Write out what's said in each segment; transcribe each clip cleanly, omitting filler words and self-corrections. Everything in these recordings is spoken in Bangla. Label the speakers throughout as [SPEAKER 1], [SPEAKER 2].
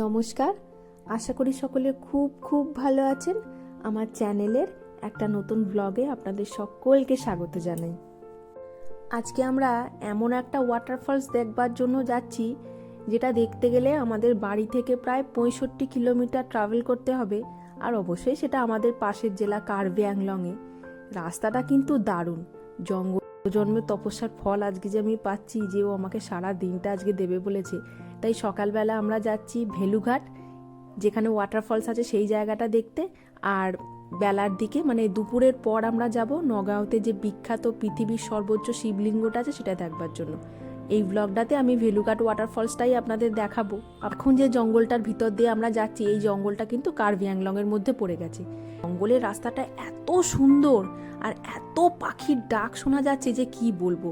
[SPEAKER 1] নমস্কার, আশা করি সকলে খুব খুব ভালো আছেন। আমার চ্যানেলের একটা নতুন ব্লগে আপনাদের সকলকে স্বাগত জানাই। আজকে আমরা এমন একটা ওয়াটারফলস দেখবার জন্য যাচ্ছি যেটা দেখতে গেলে আমাদের বাড়ি থেকে প্রায় 65 কিলোমিটার ট্রাভেল করতে হবে, আর অবশ্যই সেটা আমাদের পাশের জেলা কার্বি আংলংয়ে। রাস্তাটা কিন্তু দারুণ, জন্মের তপস্যার ফল আজকে যে আমি পাচ্ছি, যে ও আমাকে সারা দিনটা আজকে দেবে বলেছে। তাই সকালবেলা আমরা যাচ্ছি ভেলুঘাট, যেখানে ওয়াটারফলস আছে সেই জায়গাটা দেখতে, আর বেলার দিকে মানে দুপুরের পর আমরা যাব নগাঁওতে যে বিখ্যাত পৃথিবীর সর্বোচ্চ শিবলিঙ্গটা আছে সেটা দেখবার জন্য। এই ব্লগটাতে আমি ভেলুঘাট ওয়াটারফলসটাই আপনাদের দেখাবো। এখন যে জঙ্গলটার ভিতর দিয়ে আমরা যাচ্ছি, এই জঙ্গলটা কিন্তু কার্বি আংলংয়ের মধ্যে পড়ে গেছে। জঙ্গলের রাস্তাটা এত সুন্দর আর এত পাখির ডাক শোনা যাচ্ছে যে কি বলবো,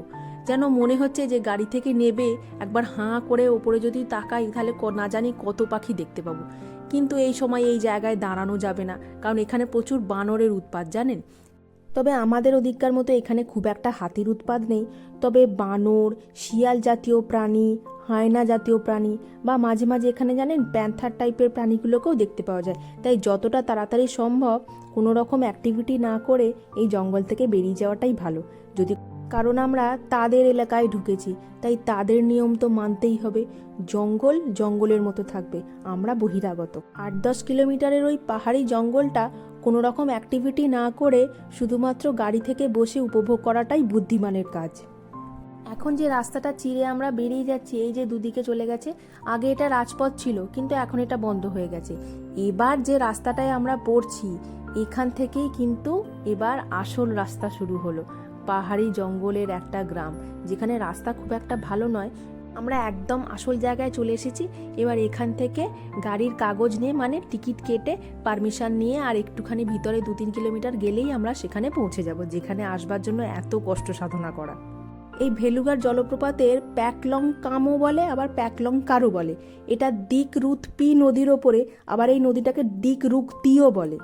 [SPEAKER 1] যেন মনে হচ্ছে যে গাড়ি থেকে নেবে একবার হাঁ করে ওপরে যদি তাকাই তাহলে না জানি কত পাখি দেখতে পাবো। কিন্তু এই সময় এই জায়গায় দাঁড়ানো যাবে না, কারণ এখানে প্রচুর বানরের উৎপাত, জানেন। তবে আমাদের ওদিককার মতো এখানে খুব একটা হাতির উৎপাত নেই, তবে বানর, শিয়াল জাতীয় প্রাণী, হায়না জাতীয় প্রাণী বা মাঝে মাঝে এখানে জানেন প্যান্থার টাইপের প্রাণীগুলোকেও দেখতে পাওয়া যায়। তাই যতটা তাড়াতাড়ি সম্ভব কোনো রকম অ্যাক্টিভিটি না করে এই জঙ্গল থেকে বেরিয়ে যাওয়াটাই ভালো। যদি কারণ আমরা তাদের এলাকায় ঢুকেছি, তাই তাদের নিয়ম তো মানতেই হবে। জঙ্গল জঙ্গলের মতো থাকবে, আমরা বহিরাগত। 8-10 কিলোমিটারের ওই পাহাড়ি জঙ্গলটা কোনো রকম অ্যাক্টিভিটি না করে শুধুমাত্র গাড়ি থেকে বসে উপভোগ করাটাই বুদ্ধিমানের কাজ। এখন যে রাস্তাটা চিরে আমরা বেরিয়ে যাচ্ছি, এই যে দুদিকে চলে গেছে, আগে এটা রাজপথ ছিল কিন্তু এখন এটা বন্ধ হয়ে গেছে। এবার যে রাস্তাটায় আমরা পড়ছি, এখান থেকেই কিন্তু এবার আসল রাস্তা শুরু হলো। পাহাড়ি জঙ্গলের একটা গ্রাম, যেখানে রাস্তা খুব একটা ভালো নয়। আমরা একদম আসল জায়গায় চলে এসেছি। এবার এখান থেকে গাড়ির কাগজ নিয়ে মানে টিকিট কেটে পারমিশন নিয়ে আর একটুখানি ভিতরে 2-3 কিলোমিটার গেলেই আমরা সেখানে পৌঁছে যাব, যেখানে আসবার জন্য এত কষ্ট সাধনা করা। এই ভেলুঘাট জলপ্রপাতের প্যাকলং কামও বলে, আবার প্যাকলং কারও বলে। এটা দিকরুথপি নদীর ওপরে, আবার এই নদীটাকে দিকরুক্তিও বলে।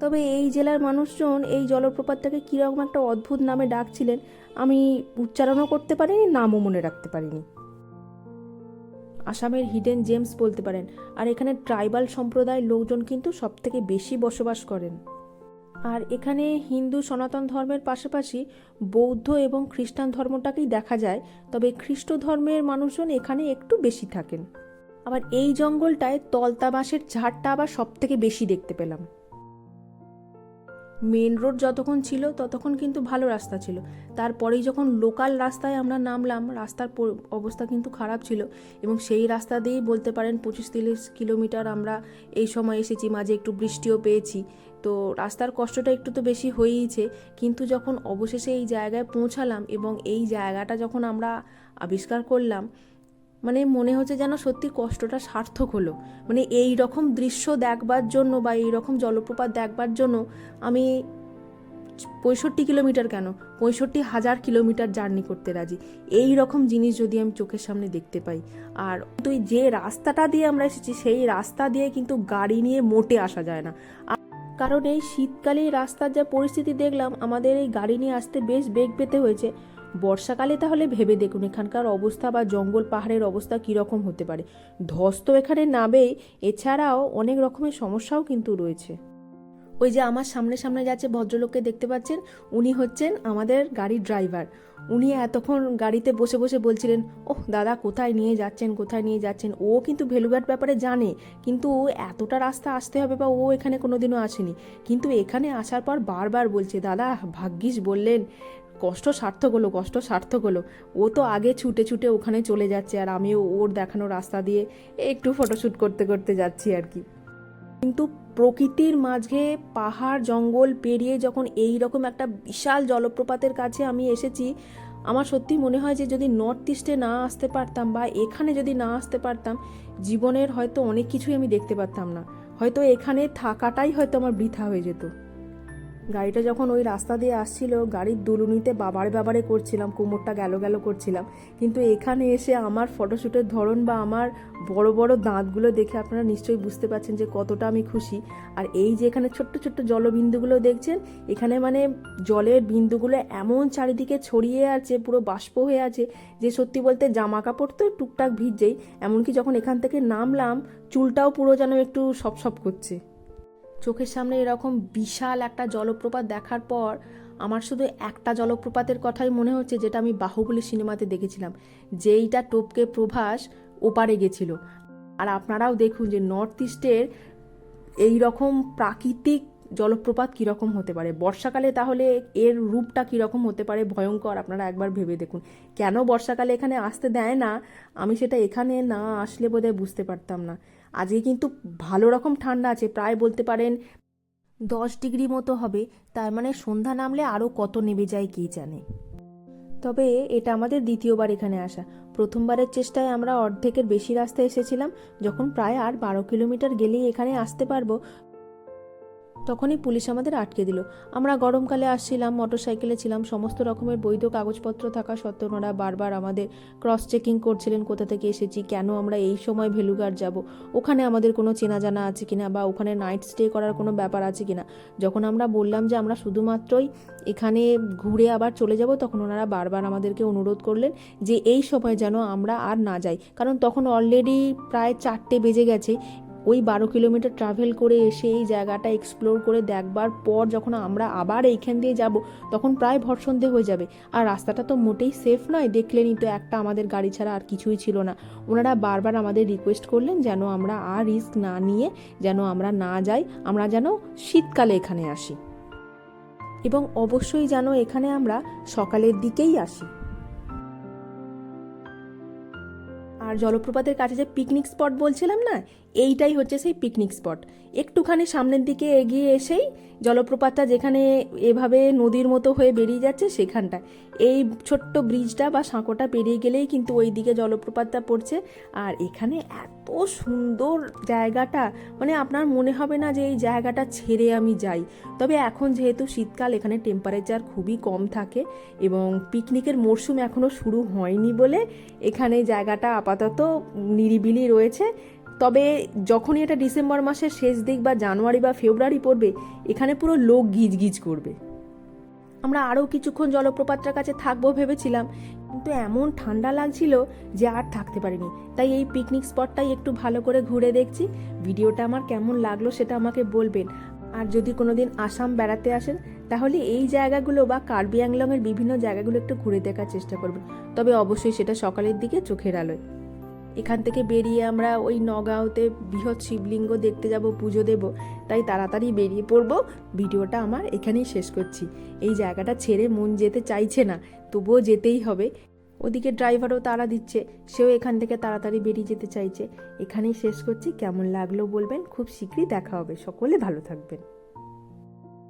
[SPEAKER 1] তবে এই জেলার মানুষজন এই জলপ্রপাতটাকে কীরকম একটা অদ্ভুত নামে ডাকছিলেন, আমি উচ্চারণও করতে পারিনি, নামও মনে রাখতে পারিনি। আসামের হিডেন জেমস বলতে পারেন। আর এখানে ট্রাইবাল সম্প্রদায়ের লোকজন কিন্তু সব থেকে বেশি বসবাস করেন। আর এখানে হিন্দু সনাতন ধর্মের পাশাপাশি বৌদ্ধ এবং খ্রিস্টান ধর্মটাকেই দেখা যায়, তবে খ্রিস্ট ধর্মের মানুষজন এখানে একটু বেশি থাকেন। আবার এই জঙ্গলটায় তলতা বাঁশের ঝাড়টা আবার সব থেকে বেশি দেখতে পেলাম। মেন রোড যতক্ষণ ছিল ততক্ষণ কিন্তু ভালো রাস্তা ছিল, তারপরেই যখন লোকাল রাস্তায় আমরা নামলাম, রাস্তার অবস্থা কিন্তু খারাপ ছিল। এবং সেই রাস্তা দিয়েই বলতে পারেন 25-30 কিলোমিটার আমরা এই সময় এসেছি, মাঝে একটু বৃষ্টিও পেয়েছি। তো রাস্তার কষ্টটা একটু তো বেশি হয়েইছে, কিন্তু যখন অবশেষে এই জায়গায় পৌঁছালাম এবং এই জায়গাটা যখন আমরা আবিষ্কার করলাম, মানে মনে হচ্ছে যেন সত্যি কষ্টটা সার্থক হলো। মানে এই রকম দৃশ্য দেখবার জন্য বা এই রকম জলপ্রপাত দেখবার জন্য আমি 65 কিলোমিটার কেন 65,000 কিলোমিটার জার্নি করতে রাজি, এই রকম জিনিস যদি আমি চোখের সামনে দেখতে পাই। আর তুই যে রাস্তাটা দিয়ে আমরা এসেছি সেই রাস্তা দিয়ে কিন্তু গাড়ি নিয়ে মোটে আসা যায় না, কারণ এই শীতকালে রাস্তার যা পরিস্থিতি দেখলাম, আমাদের এই গাড়ি নিয়ে আসতে বেশ বেগ পেতে হয়েছে। বর্ষাকালে তাহলে ভেবে দেখুন এখানকার অবস্থা বা জঙ্গল পাহাড়ের অবস্থা কীরকম হতে পারে। ধস তো এখানে নাবেই, এছাড়াও অনেক রকমের সমস্যাও কিন্তু রয়েছে। ওই যে আমার সামনে সামনে যাচ্ছে ভদ্রলোককে দেখতে পাচ্ছেন, উনি হচ্ছেন আমাদের গাড়ির ড্রাইভার। উনি এতক্ষণ গাড়িতে বসে বসে বলছিলেন, ওহ দাদা কোথায় নিয়ে যাচ্ছেন কোথায় নিয়ে যাচ্ছেন। ও কিন্তু ভেলুঘাট ব্যাপারে জানে, কিন্তু এতটা রাস্তা আসতে হবে বা ও এখানে কোনোদিনও আসেনি, কিন্তু এখানে আসার পর বারবার বলছে, দাদা ভাগ্যিস বললেন, কষ্ট সার্থক হলো, কষ্ট সার্থক হলো। ও তো আগে ছুটে ছুটে ওখানে চলে যাচ্ছে, আর আমিও ওর দেখানো রাস্তা দিয়ে একটু ফটোশ্যুট করতে করতে যাচ্ছি আর কি। কিন্তু প্রকৃতির মাঝে পাহাড় জঙ্গল পেরিয়ে যখন এই রকম একটা বিশাল জলপ্রপাতের কাছে আমি এসেছি, আমার সত্যি মনে হয় যে যদি নর্থ ইস্টে না আসতে পারতাম বা এখানে যদি না আসতে পারতাম, জীবনের হয়তো অনেক কিছুই আমি দেখতে পারতাম না, হয়তো এখানে থাকাটাই হয়তো আমার বৃথা হয়ে যেত। গাড়িটা যখন ওই রাস্তা দিয়ে আসছিল, গাড়ির দুলুনিতে বাবারে করছিলাম, কোমরটা গেল করছিলাম। কিন্তু এখানে এসে আমার ফটোশ্যুটের ধরন বা আমার বড় বড় দাঁতগুলো দেখে আপনারা নিশ্চয়ই বুঝতে পারছেন যে কতটা আমি খুশি। আর এই যে এখানে ছোট্ট ছোট্ট জলবিন্দুগুলো দেখছেন, এখানে মানে জলের বিন্দুগুলো এমন চারিদিকে ছড়িয়ে আছে, পুরো বাষ্প হয়ে আছে, যে সত্যি বলতে জামা কাপড় তো টুকটাক ভিজেই, এমনকি যখন এখান থেকে নামলাম চুলটাও পুরো যেন একটু সপ করছে। চোখের সামনে এরকম বিশাল একটা জলপ্রপাত দেখার পর আমার শুধু একটা জলপ্রপাতের কথাই মনে হচ্ছে, যেটা আমি বাহুবলী সিনেমাতে দেখেছিলাম, যেইটা টপকে প্রভাস ওপারে গেছিল। আর আপনারাও দেখুন যে নর্থ ইস্টের এই রকম প্রাকৃতিক জলপ্রপাত কীরকম হতে পারে বর্ষাকালে, তাহলে এর রূপটা কীরকম হতে পারে ভয়ঙ্কর, আপনারা একবার ভেবে দেখুন। কেন বর্ষাকালে এখানে আসতে দেয় না, আমি সেটা এখানে না আসলে বোধহয় বুঝতে পারতাম না। আজকে কিন্তু ভালো রকম ঠান্ডা আছে, প্রায় বলতে পারেন 10 ডিগ্রি মতো হবে। তার মানে সন্ধ্যা নামলে আরও কত নেমে যায় কে জানে। তবে এটা আমাদের দ্বিতীয়বার এখানে আসা। প্রথমবারের চেষ্টায় আমরা অর্ধেকের বেশি রাস্তা এসেছিলাম, যখন প্রায় আর 12 কিলোমিটার গেলেই এখানে আসতে পারবো, তখনই পুলিশ আমাদের আটকে দিল। আমরা গরমকালে আসছিলাম, মোটরসাইকেলে ছিলাম, সমস্ত রকমের বৈধ কাগজপত্র থাকা সত্ত্বেও ওনারা বারবার আমাদের ক্রস চেকিং করছিলেন, কোথা থেকে এসেছি, কেন আমরা এই সময় ভেলুঘাট যাব, ওখানে আমাদের কোনো চেনা জানা আছে কিনা, বা ওখানে নাইট স্টে করার কোনো ব্যাপার আছে কিনা। যখন আমরা বললাম যে আমরা শুধুমাত্রই এখানে ঘুরে আবার চলে যাব, তখন ওনারা বারবার আমাদেরকে অনুরোধ করলেন যে এই সময় যেন আমরা আর না যাই, কারণ তখন অলরেডি প্রায় 4টে বেজে গেছে। ওই 12 কিলোমিটার ট্রাভেল করে এসে এই জায়গাটা এক্সপ্লোর করে দেখবার পর যখন আমরা আবার এইখান দিয়ে যাব, তখন প্রায় ভর সন্ধে হয়ে যাবে। আর রাস্তাটা তো মোটেই সেফ নয়, দেখলেনই তো, একটা আমাদের গাড়ি ছাড়া আর কিছুই ছিল না। ওনারা বারবার আমাদের রিকোয়েস্ট করলেন যেন আমরা আর রিস্ক না নিয়ে যেন আমরা না যাই, আমরা যেন শীতকালে এখানে আসি, এবং অবশ্যই যেন এখানে আমরা সকালের দিকেই আসি। আর জলপ্রপাতের কাছে যে পিকনিক স্পট বলছিলাম না, এইটাই হচ্ছে সেই পিকনিক স্পট। একটুখানি সামনের দিকে এগিয়ে এসেই জলপ্রপাতটা যেখানে এভাবে নদীর মতো হয়ে বেরিয়ে যাচ্ছে, সেখানটা এই ছোট্ট ব্রিজটা বা সাঁকোটা পেরিয়ে গেলেই কিন্তু ওই দিকে জলপ্রপাতটা পড়ছে। আর এখানে এত সুন্দর জায়গাটা, মানে আপনার মনে হবে না যে এই জায়গাটা ছেড়ে আমি যাই। তবে এখন যেহেতু শীতকাল, এখানে টেম্পারেচার খুবই কম থাকে এবং পিকনিকের মরশুম এখনও শুরু হয়নি বলে এখানে জায়গাটা আপাতত নিরিবিলি রয়েছে। তবে যখনই এটা ডিসেম্বর মাসের শেষ দিক বা জানুয়ারি বা ফেব্রুয়ারি পড়বে, এখানে পুরো লোক গিজ করবে। আমরা আরও কিছুক্ষণ জলপ্রপাতটার কাছে থাকবো ভেবেছিলাম, কিন্তু এমন ঠান্ডা লাগছিল যে আর থাকতে পারিনি। তাই এই পিকনিক স্পটটাই একটু ভালো করে ঘুরে দেখছি। ভিডিওটা আমার কেমন লাগলো সেটা আমাকে বলবেন। আর যদি কোনোদিন আসাম বেড়াতে আসেন, তাহলে এই জায়গাগুলো বা কার্বি আংলংয়ের বিভিন্ন জায়গাগুলো একটু ঘুরে দেখার চেষ্টা করবেন। তবে অবশ্যই সেটা সকালের দিকে চোখের আলোয়। এখান থেকে বেরিয়ে আমরা ওই নগাঁওতে বৃহৎ শিবলিঙ্গ দেখতে যাব, পুজো দেব, তাই তাড়াতাড়ি বেরিয়ে পড়বো। ভিডিওটা আমার এখানেই শেষ করছি। এই জায়গাটা ছেড়ে মন যেতে চাইছে না, তবুও যেতেই হবে। ওদিকে ড্রাইভারও তাড়া দিচ্ছে, সেও এখান থেকে তাড়াতাড়ি বেরিয়ে যেতে চাইছে। এখানেই শেষ করছি। কেমন লাগলো বলবেন, খুব শীঘ্রই দেখা হবে। সকলে ভালো থাকবেন।